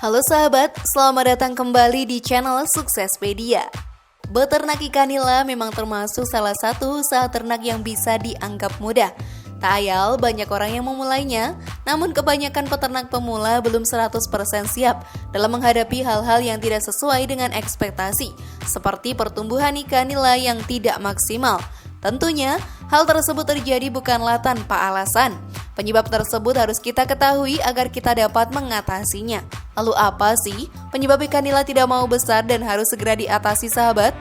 Halo sahabat, selamat datang kembali di channel Suksespedia. Beternak ikan nila memang termasuk salah satu usaha ternak yang bisa dianggap mudah. Tak ayal banyak orang yang memulainya, namun kebanyakan peternak pemula belum 100% siap dalam menghadapi hal-hal yang tidak sesuai dengan ekspektasi, seperti pertumbuhan ikan nila yang tidak maksimal. Tentunya, hal tersebut terjadi bukanlah tanpa alasan. Penyebab tersebut harus kita ketahui agar kita dapat mengatasinya. Lalu apa sih penyebab ikan nila tidak mau besar dan harus segera diatasi sahabat?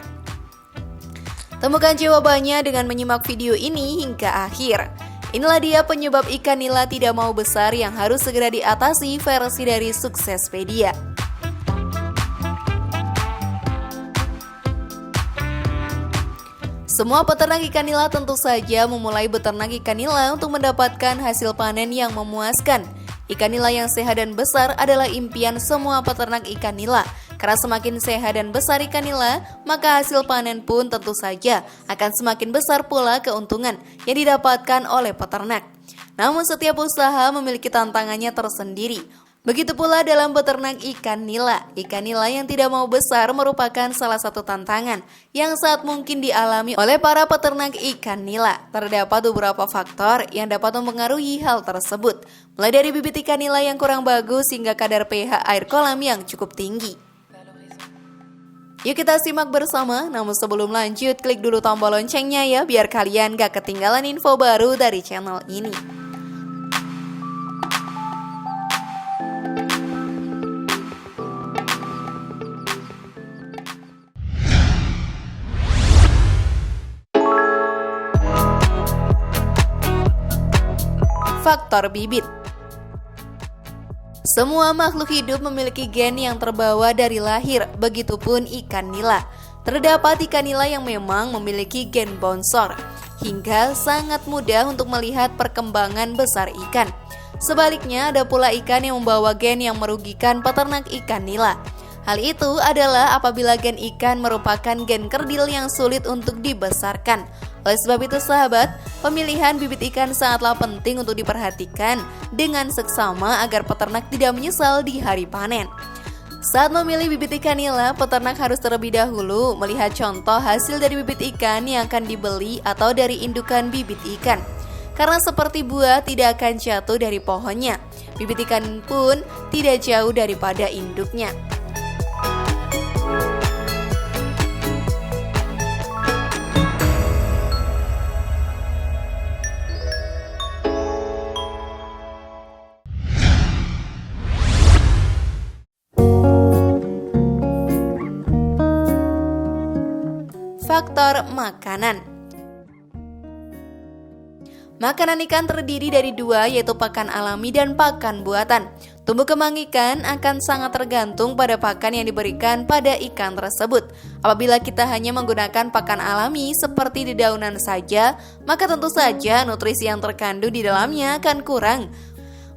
Temukan jawabannya dengan menyimak video ini hingga akhir. Inilah dia penyebab ikan nila tidak mau besar yang harus segera diatasi versi dari Suksespedia. Semua peternak ikan nila tentu saja memulai beternak ikan nila untuk mendapatkan hasil panen yang memuaskan. Ikan nila yang sehat dan besar adalah impian semua peternak ikan nila. Karena semakin sehat dan besar ikan nila, maka hasil panen pun tentu saja akan semakin besar pula keuntungan yang didapatkan oleh peternak. Namun setiap usaha memiliki tantangannya tersendiri. Begitu pula dalam beternak ikan nila. Ikan nila yang tidak mau besar merupakan salah satu tantangan yang saat mungkin dialami oleh para peternak ikan nila. Terdapat beberapa faktor yang dapat mempengaruhi hal tersebut, mulai dari bibit ikan nila yang kurang bagus hingga kadar pH air kolam yang cukup tinggi. Yuk kita simak bersama, namun sebelum lanjut klik dulu tombol loncengnya ya biar kalian gak ketinggalan info baru dari channel ini. Faktor bibit. Semua makhluk hidup memiliki gen yang terbawa dari lahir, begitupun ikan nila. Terdapat ikan nila yang memang memiliki gen bonsor, hingga sangat mudah untuk melihat perkembangan besar ikan. Sebaliknya, ada pula ikan yang membawa gen yang merugikan peternak ikan nila. Hal itu adalah apabila gen ikan merupakan gen kerdil yang sulit untuk dibesarkan. Oleh sebab itu sahabat, pemilihan bibit ikan sangatlah penting untuk diperhatikan dengan seksama agar peternak tidak menyesal di hari panen. Saat memilih bibit ikan nila, peternak harus terlebih dahulu melihat contoh hasil dari bibit ikan yang akan dibeli atau dari indukan bibit ikan. Karena seperti buah tidak akan jatuh dari pohonnya, bibit ikan pun tidak jauh daripada induknya. Faktor makanan. Makanan ikan terdiri dari dua, yaitu pakan alami dan pakan buatan. Tumbuh kembang ikan akan sangat tergantung pada pakan yang diberikan pada ikan tersebut. Apabila kita hanya menggunakan pakan alami seperti dedaunan saja, maka tentu saja nutrisi yang terkandung di dalamnya akan kurang.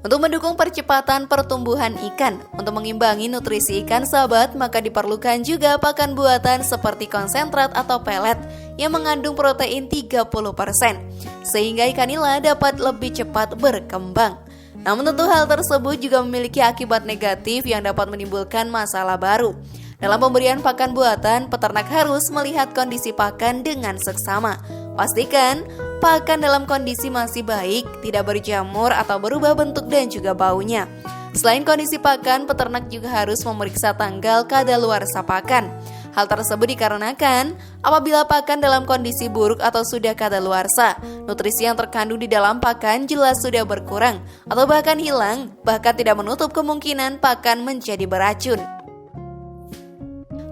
Untuk mendukung percepatan pertumbuhan ikan, untuk mengimbangi nutrisi ikan sahabat, maka diperlukan juga pakan buatan seperti konsentrat atau pelet yang mengandung protein 30%, sehingga ikan nila dapat lebih cepat berkembang. Namun tentu hal tersebut juga memiliki akibat negatif yang dapat menimbulkan masalah baru. Dalam pemberian pakan buatan, peternak harus melihat kondisi pakan dengan seksama. Pastikan pakan dalam kondisi masih baik, tidak berjamur atau berubah bentuk dan juga baunya. Selain kondisi pakan, peternak juga harus memeriksa tanggal kadaluarsa pakan. Hal tersebut dikarenakan apabila pakan dalam kondisi buruk atau sudah kadaluarsa, nutrisi yang terkandung di dalam pakan jelas sudah berkurang atau bahkan hilang, bahkan tidak menutup kemungkinan pakan menjadi beracun.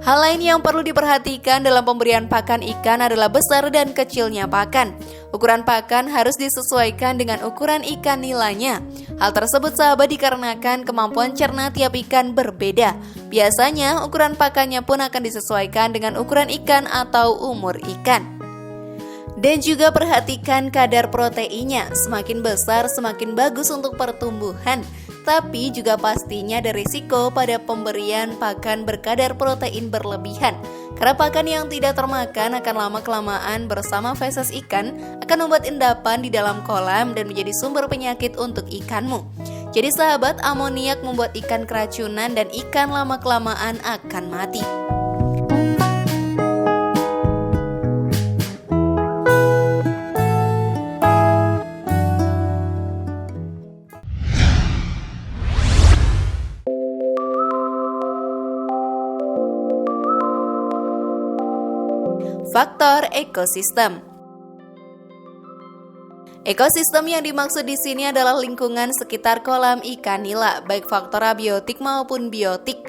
Hal lain yang perlu diperhatikan dalam pemberian pakan ikan adalah besar dan kecilnya pakan. Ukuran pakan harus disesuaikan dengan ukuran ikan nilanya. Hal tersebut sahabat dikarenakan kemampuan cerna tiap ikan berbeda. Biasanya ukuran pakannya pun akan disesuaikan dengan ukuran ikan atau umur ikan. Dan juga perhatikan kadar proteinnya, semakin besar semakin bagus untuk pertumbuhan. Tapi juga pastinya ada risiko pada pemberian pakan berkadar protein berlebihan. Karena pakan yang tidak termakan akan lama-kelamaan bersama feses ikan akan membuat endapan di dalam kolam dan menjadi sumber penyakit untuk ikanmu. Jadi sahabat, amoniak membuat ikan keracunan dan ikan lama-kelamaan akan mati. Faktor ekosistem. Ekosistem yang dimaksud di sini adalah lingkungan sekitar kolam ikan nila, baik faktor abiotik maupun biotik.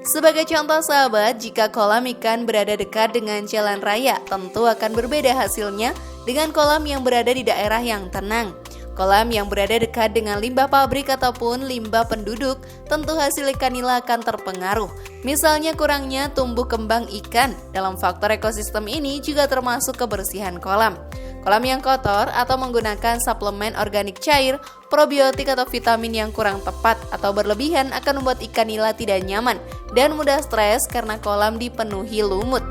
Sebagai contoh sahabat, jika kolam ikan berada dekat dengan jalan raya, tentu akan berbeda hasilnya dengan kolam yang berada di daerah yang tenang. Kolam yang berada dekat dengan limbah pabrik ataupun limbah penduduk, tentu hasil ikan nila akan terpengaruh. Misalnya kurangnya tumbuh kembang ikan. Dalam faktor ekosistem ini juga termasuk kebersihan kolam. Kolam yang kotor atau menggunakan suplemen organik cair, probiotik atau vitamin yang kurang tepat atau berlebihan akan membuat ikan nila tidak nyaman dan mudah stres karena kolam dipenuhi lumut.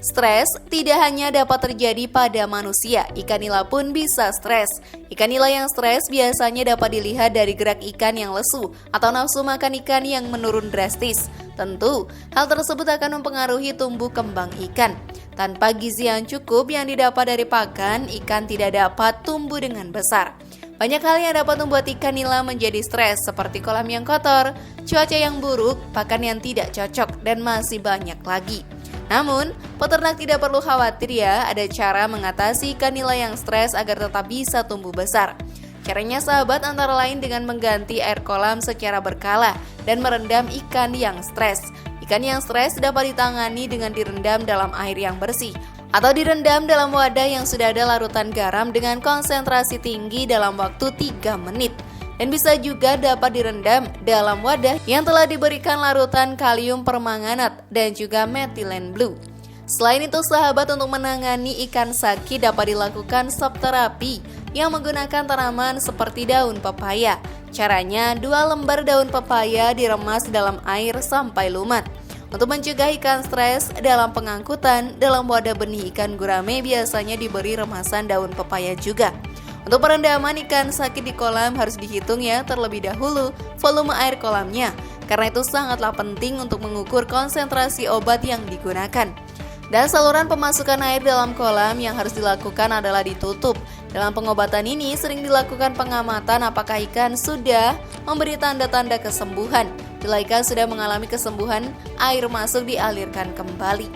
Stres tidak hanya dapat terjadi pada manusia, ikan nila pun bisa stres. Ikan nila yang stres biasanya dapat dilihat dari gerak ikan yang lesu atau nafsu makan ikan yang menurun drastis. Tentu, hal tersebut akan mempengaruhi tumbuh kembang ikan. Tanpa gizi yang cukup yang didapat dari pakan, ikan tidak dapat tumbuh dengan besar. Banyak hal yang dapat membuat ikan nila menjadi stres, seperti kolam yang kotor, cuaca yang buruk, pakan yang tidak cocok, dan masih banyak lagi. Namun, peternak tidak perlu khawatir ya, ada cara mengatasi ikan nila yang stres agar tetap bisa tumbuh besar. Caranya sahabat antara lain dengan mengganti air kolam secara berkala dan merendam ikan yang stres. Ikan yang stres dapat ditangani dengan direndam dalam air yang bersih atau direndam dalam wadah yang sudah ada larutan garam dengan konsentrasi tinggi dalam waktu 3 menit. Dan bisa juga dapat direndam dalam wadah yang telah diberikan larutan kalium permanganat dan juga metilen blue. Selain itu sahabat, untuk menangani ikan sakit dapat dilakukan shock terapi yang menggunakan tanaman seperti daun pepaya. Caranya 2 lembar daun pepaya diremas dalam air sampai lumat. Untuk mencegah ikan stres dalam pengangkutan, dalam wadah benih ikan gurame biasanya diberi remasan daun pepaya juga. Untuk perendaman ikan sakit di kolam harus dihitung ya terlebih dahulu volume air kolamnya, karena itu sangatlah penting untuk mengukur konsentrasi obat yang digunakan. Dan saluran pemasukan air dalam kolam yang harus dilakukan adalah ditutup. Dalam pengobatan ini sering dilakukan pengamatan apakah ikan sudah memberi tanda-tanda kesembuhan. Bila ikan sudah mengalami kesembuhan, air masuk dialirkan kembali.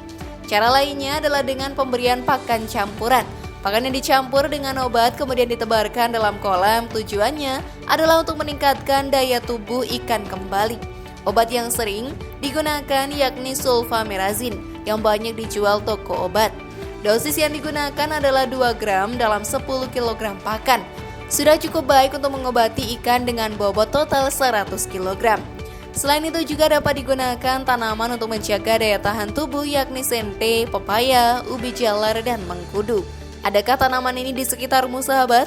Cara lainnya adalah dengan pemberian pakan campuran. Pakan yang dicampur dengan obat kemudian ditebarkan dalam kolam, tujuannya adalah untuk meningkatkan daya tubuh ikan kembali. Obat yang sering digunakan yakni sulfamerazin yang banyak dijual toko obat. Dosis yang digunakan adalah 2 gram dalam 10 kg pakan. Sudah cukup baik untuk mengobati ikan dengan bobot total 100 kg. Selain itu juga dapat digunakan tanaman untuk menjaga daya tahan tubuh yakni sente, pepaya, ubi jalar, dan mengkudu. Adakah tanaman ini di sekitarmu sahabat?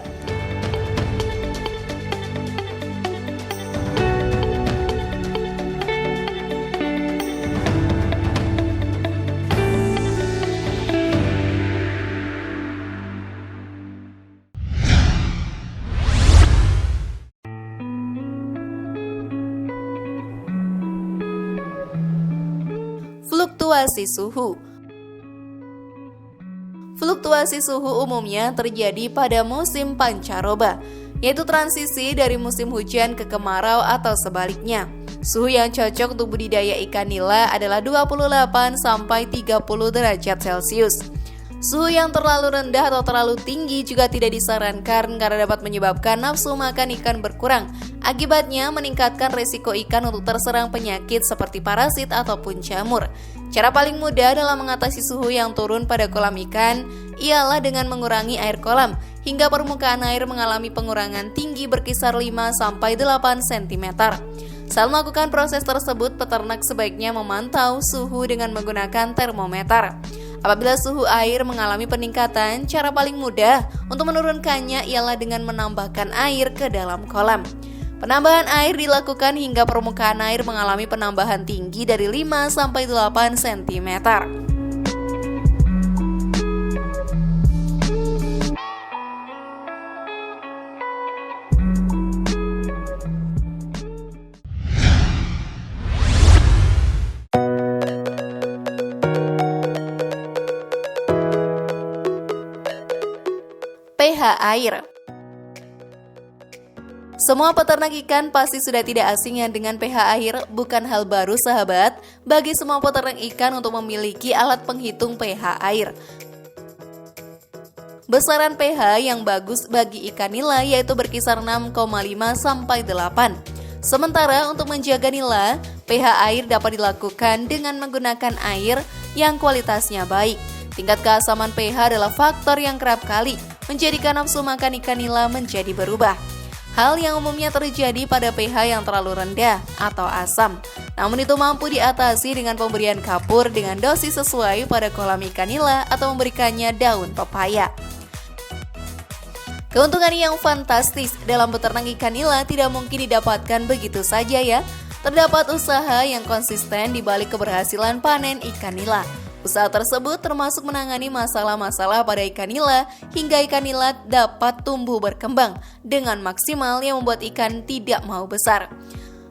Fluktuasi suhu. Fluktuasi suhu umumnya terjadi pada musim pancaroba, yaitu transisi dari musim hujan ke kemarau atau sebaliknya. Suhu yang cocok untuk budidaya ikan nila adalah 28-30 derajat Celcius. Suhu yang terlalu rendah atau terlalu tinggi juga tidak disarankan karena dapat menyebabkan nafsu makan ikan berkurang. Akibatnya meningkatkan risiko ikan untuk terserang penyakit seperti parasit ataupun jamur. Cara paling mudah dalam mengatasi suhu yang turun pada kolam ikan ialah dengan mengurangi air kolam hingga permukaan air mengalami pengurangan tinggi berkisar 5-8 cm. Saat melakukan proses tersebut, peternak sebaiknya memantau suhu dengan menggunakan termometer. Apabila suhu air mengalami peningkatan, cara paling mudah untuk menurunkannya ialah dengan menambahkan air ke dalam kolam. Penambahan air dilakukan hingga permukaan air mengalami penambahan tinggi dari 5-8 cm. pH air. Semua peternak ikan pasti sudah tidak asing dengan pH air. Bukan hal baru sahabat bagi semua peternak ikan untuk memiliki alat penghitung pH air. Besaran pH yang bagus bagi ikan nila yaitu berkisar 6,5 sampai 8. Sementara untuk menjaga nila, pH air dapat dilakukan dengan menggunakan air yang kualitasnya baik. Tingkat keasaman pH adalah faktor yang kerap kali menjadikan nafsu makan ikan nila menjadi berubah. Hal yang umumnya terjadi pada pH yang terlalu rendah atau asam. Namun itu mampu diatasi dengan pemberian kapur dengan dosis sesuai pada kolam ikan nila atau memberikannya daun pepaya. Keuntungan yang fantastis dalam beternak ikan nila tidak mungkin didapatkan begitu saja ya. Terdapat usaha yang konsisten di balik keberhasilan panen ikan nila. Usaha tersebut termasuk menangani masalah-masalah pada ikan nila hingga ikan nila dapat tumbuh berkembang dengan maksimal yang membuat ikan tidak mau besar.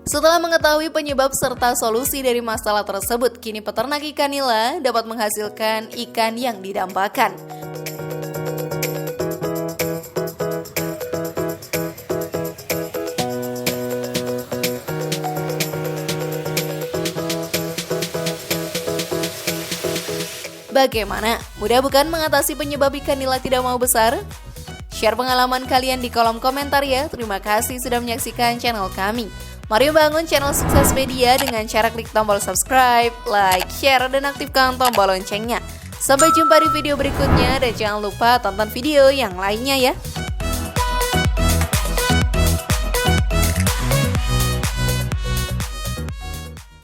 Setelah mengetahui penyebab serta solusi dari masalah tersebut, kini peternak ikan nila dapat menghasilkan ikan yang didambakan. Bagaimana? Mudah bukan mengatasi penyebab ikan nila tidak mau besar? Share pengalaman kalian di kolom komentar ya. Terima kasih sudah menyaksikan channel kami. Mari bangun channel Sukses Media dengan cara klik tombol subscribe, like, share, dan aktifkan tombol loncengnya. Sampai jumpa di video berikutnya dan jangan lupa tonton video yang lainnya ya.